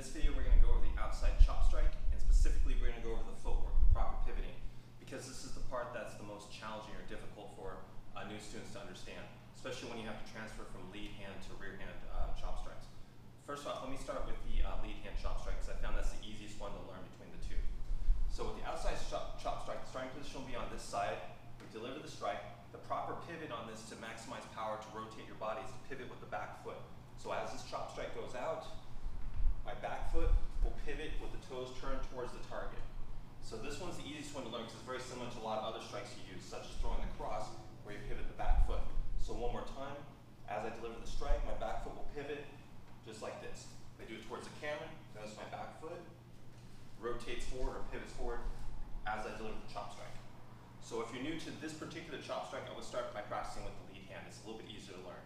this video, we're going to go over the outside chop strike, and specifically, we're going to go over the footwork, the proper pivoting, because this is the part that's the most challenging or difficult for new students to understand, especially when you have to transfer from lead hand to rear hand chop strikes. First off, let me start with the lead hand chop strike, because I found that's the easiest one to learn between the two. So with the outside chop strike, the starting position will be on this side. We deliver the strike. The proper pivot on this to maximize power to rotate your body is to pivot with the back foot. So as this chop strike goes out, my back foot will pivot with the toes turned towards the target. So this one's the easiest one to learn because it's very similar to a lot of other strikes you use, such as throwing the cross, where you pivot the back foot. So one more time, as I deliver the strike, my back foot will pivot just like this. If I do it towards the camera, notice my back foot rotates forward or pivots forward as I deliver the chop strike. So if you're new to this particular chop strike, I would start by practicing with the lead hand. It's a little bit easier to learn.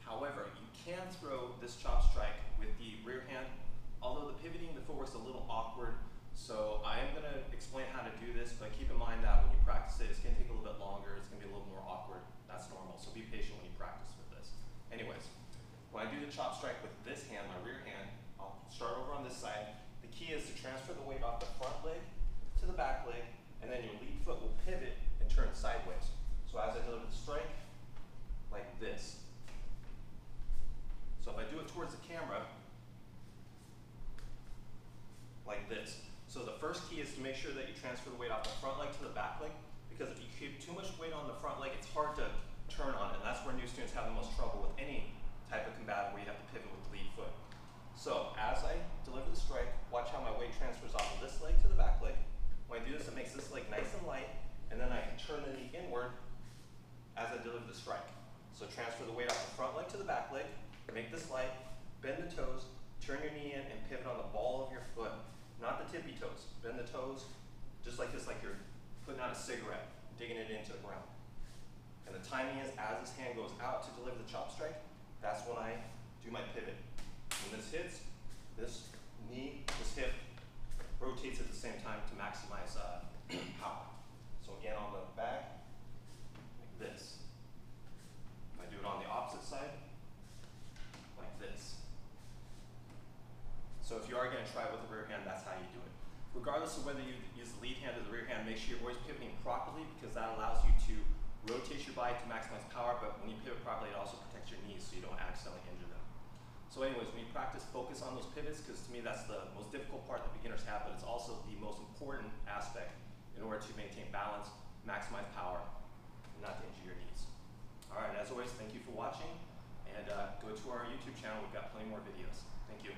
However, you can throw this chop strike with the rear hand, although the pivoting, the footwork's a little awkward. So I am going to explain how to do this, but keep in mind that when you practice it, it's going to take a little bit longer. It's going to be a little more awkward. That's normal. So be patient when you practice with this. Anyways, when I do the chop strike with this hand, my rear hand, I'll start over on this side. The key is to transfer the weight off the front leg to the back leg, and then your lead foot will pivot and turn sideways. So as I deliver the strike, like this. So if I do it towards the camera, like this. So the first key is to make sure that you transfer the weight off the front leg to the back leg, because if you keep too much weight on the front leg, it's hard to turn on it, and that's where new students have the most trouble with any type of combative where you have to pivot with the lead foot. So as I deliver the strike, watch how my weight transfers off of this leg to the back leg. When I do this, it makes this leg nice and light, and then I can turn the knee inward as I deliver the strike. So transfer the weight off the front leg to the back leg, make this light, bend the toes, turn your knee in, and pivot on the ball of your foot, not the tippy toes. Bend the toes just like this, like you're putting out a cigarette, digging it into the ground. And the timing is as this hand goes out to deliver the chop strike, that's when I do my pivot. When this hits, this knee, this hip rotates at the same time to maximize power. So again, on the back, like this. If I do it on the opposite side, like this. So if you are going to try it with the rear hand, that's how you do it. Regardless of whether you use the lead hand or the rear hand, make sure you're always pivoting properly, because that allows you to rotate your body to maximize power, but when you pivot properly, it also protects your knees so you don't accidentally injure them. So anyways, when you practice, focus on those pivots, because to me that's the most difficult part that beginners have, but it's also the most important aspect in order to maintain balance, maximize power, and not to injure your knees. All right, as always, thank you for watching, and go to our YouTube channel. We've got plenty more videos. Thank you.